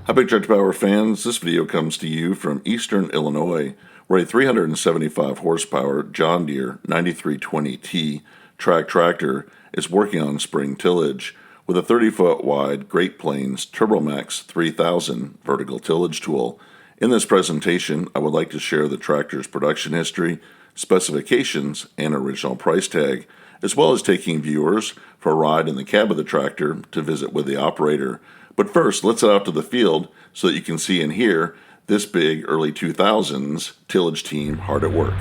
Hi Big Tractor Power fans, this video comes to you from Eastern Illinois, where a 375 horsepower John Deere 9320T track tractor is working on spring tillage with a 30-foot wide Great Plains TurboMax 3000 vertical tillage tool. In this presentation, I would like to share the tractor's production history, specifications, and original price tag, as well as taking viewers for a ride in the cab of the tractor to visit with the operator. But first, let's head out to the field so that you can see and hear this big early 2000s tillage team hard at work.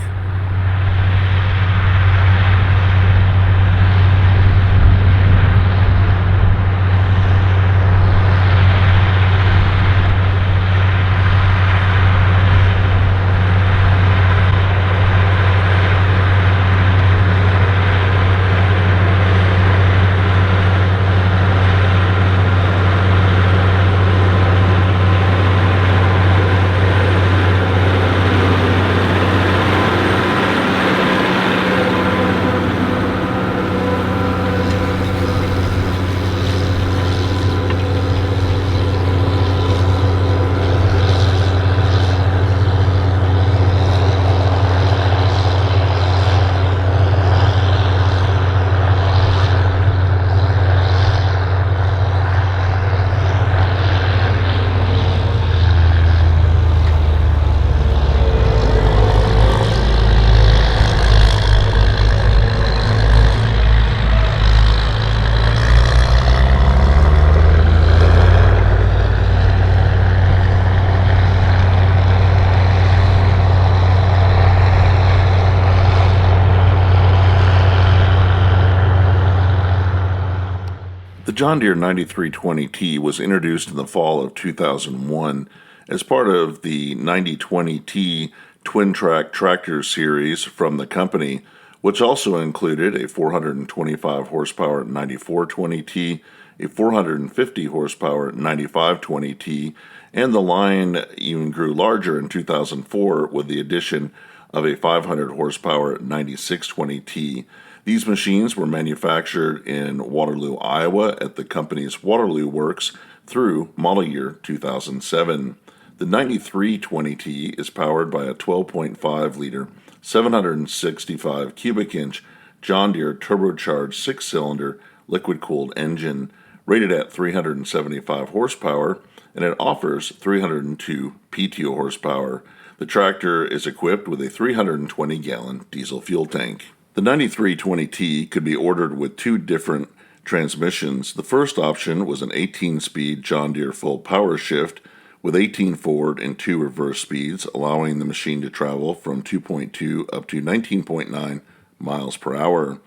The John Deere 9320T was introduced in the fall of 2001 as part of the 9020T twin track tractor series from the company, which also included a 425 horsepower 9420T, a 450 horsepower 9520T, and the line even grew larger in 2004 with the addition of a 500 horsepower 9620T. These machines were manufactured in Waterloo, Iowa at the company's Waterloo Works through model year 2007. The 9320T is powered by a 12.5 liter, 765 cubic inch John Deere turbocharged 6-cylinder liquid-cooled engine rated at 375 horsepower, and it offers 302 PTO horsepower. The tractor is equipped with a 320-gallon diesel fuel tank. The 9320T could be ordered with two different transmissions. The first option was an 18-speed John Deere full power shift with 18 forward and 2 reverse speeds, allowing the machine to travel from 2.2 up to 19.9 miles per hour.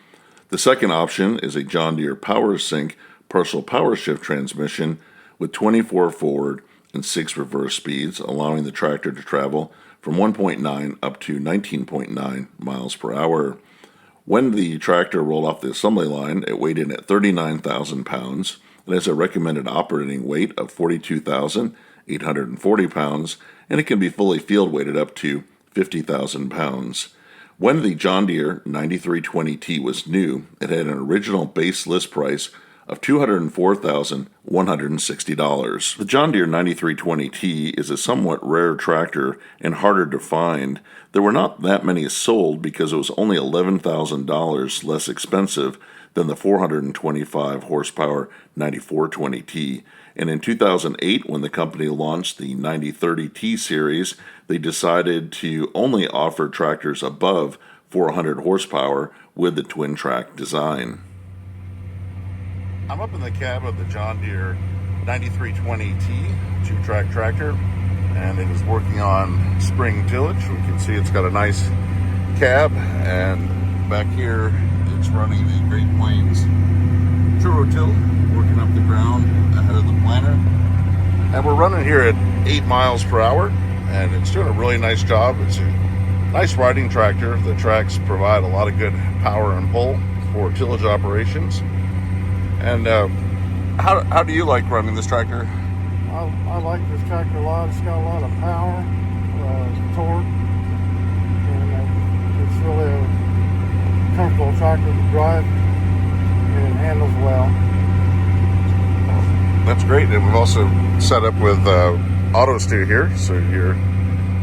The second option is a John Deere Power Sync partial power shift transmission with 24 forward and 6 reverse speeds, allowing the tractor to travel from 1.9 up to 19.9 miles per hour. When the tractor rolled off the assembly line, it weighed in at 39,000 pounds. It has a recommended operating weight of 42,840 pounds, and it can be fully field weighted up to 50,000 pounds. When the John Deere 9320T was new, it had an original base list price of $204,160. The John Deere 9320T is a somewhat rare tractor and harder to find. There were not that many sold because it was only $11,000 less expensive than the 425 horsepower 9420T. And in 2008, when the company launched the 9030T series, they decided to only offer tractors above 400 horsepower with the twin track design. I'm up in the cab of the John Deere 9320T two-track tractor, and it is working on spring tillage. We can see it's got a nice cab, and back here it's running the Great Plains Turbo Till, working up the ground ahead of the planter. And we're running here at 8 miles per hour, and it's doing a really nice job. It's a nice riding tractor. The tracks provide a lot of good power and pull for tillage operations. And how do you like running this tractor? I like this tractor a lot. It's got a lot of power, torque, and it's really a comfortable tractor to drive, and it handles well. That's great. And we've also set up with auto steer here, so you're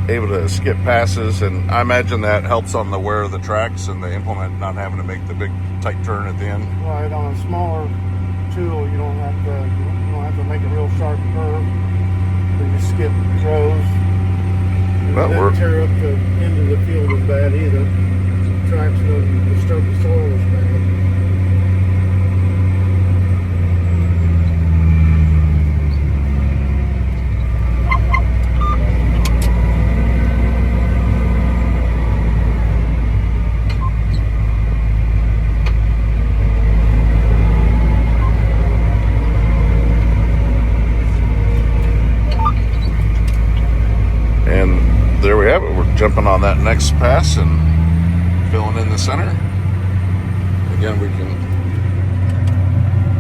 able to skip passes, and I imagine that helps on the wear of the tracks and the implement not having to make the big tight turn at the end. Right, on a smaller tool, you don't have to make a real sharp curve. So you skip rows. Well, It doesn't tear up the end of the field as bad either. Tracks doesn't disturb the soil as bad. And there we have it. We're jumping on that next pass and filling in the center. Again, we can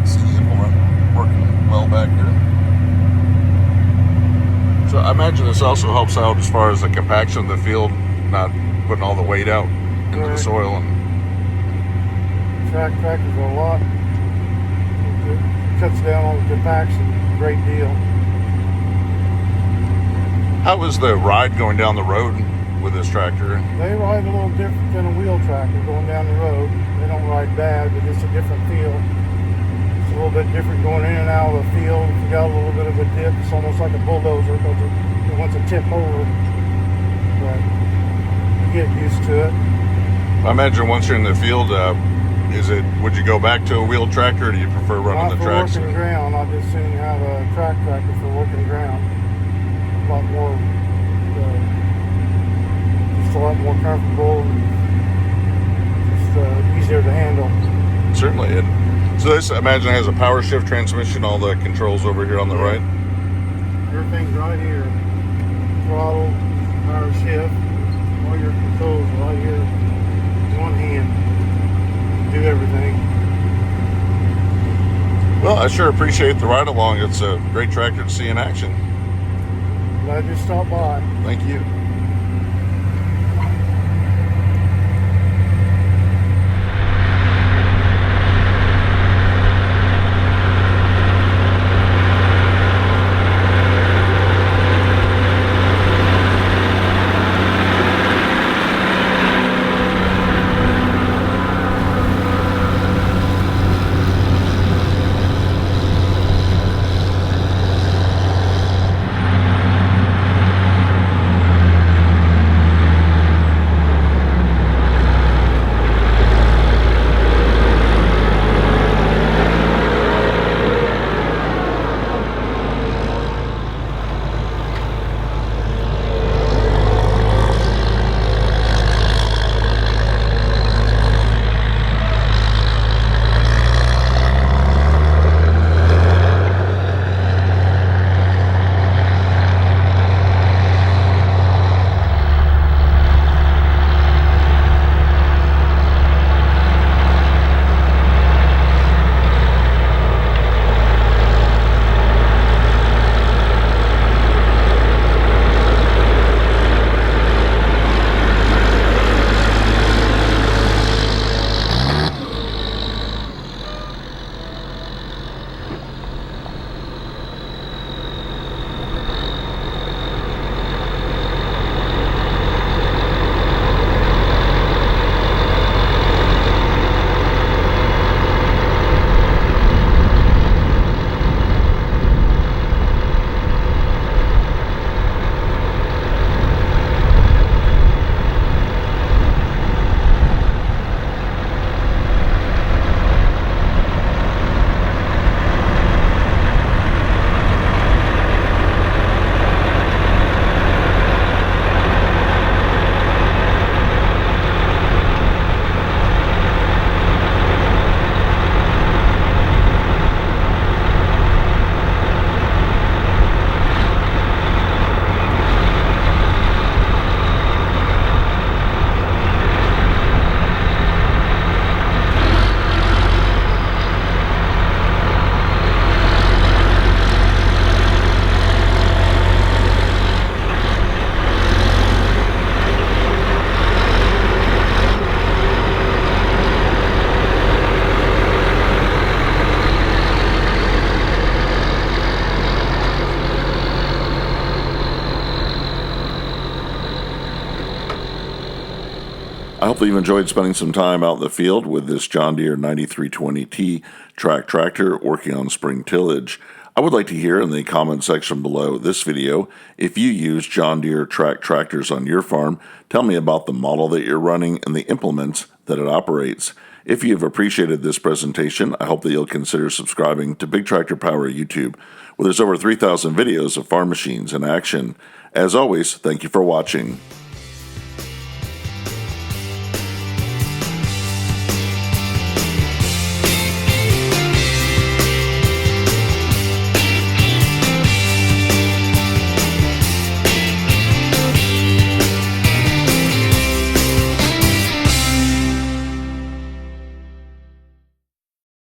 see the implement working well back here. So I imagine this also helps out as far as the compaction of the field, not putting all the weight out into the soil. And Tractors a lot. It cuts down on the compaction a great deal. how is the ride going down the road with this tractor? They ride a little different than a wheel tractor going down the road. They don't ride bad, but it's a different feel. It's a little bit different going in and out of the field. If you got a little bit of a dip, it's almost like a bulldozer because it wants to tip over. But you get used to it. I imagine once you're in the field, would you go back to a wheel tractor, or do you prefer running Not the for tracks? working ground. I just soon have a track tractor for working ground. A lot more, just a lot more comfortable and just easier to handle. Certainly. And so this, I imagine, has a power shift transmission, all the controls over here on the right. Everything's right here. Throttle, power shift, all your controls are right here. One hand. Do everything. Well, I sure appreciate the ride along. It's a great tractor to see in action. Glad you stopped by. Thank you. Hopefully you've enjoyed spending some time out in the field with this John Deere 9320T track tractor working on spring tillage. I would like to hear in the comment section below this video if you use John Deere track tractors on your farm. Tell me about the model that you're running and the implements that it operates. If you've appreciated this presentation, I hope that you'll consider subscribing to Big Tractor Power YouTube, where there's over 3,000 videos of farm machines in action. As always, thank you for watching.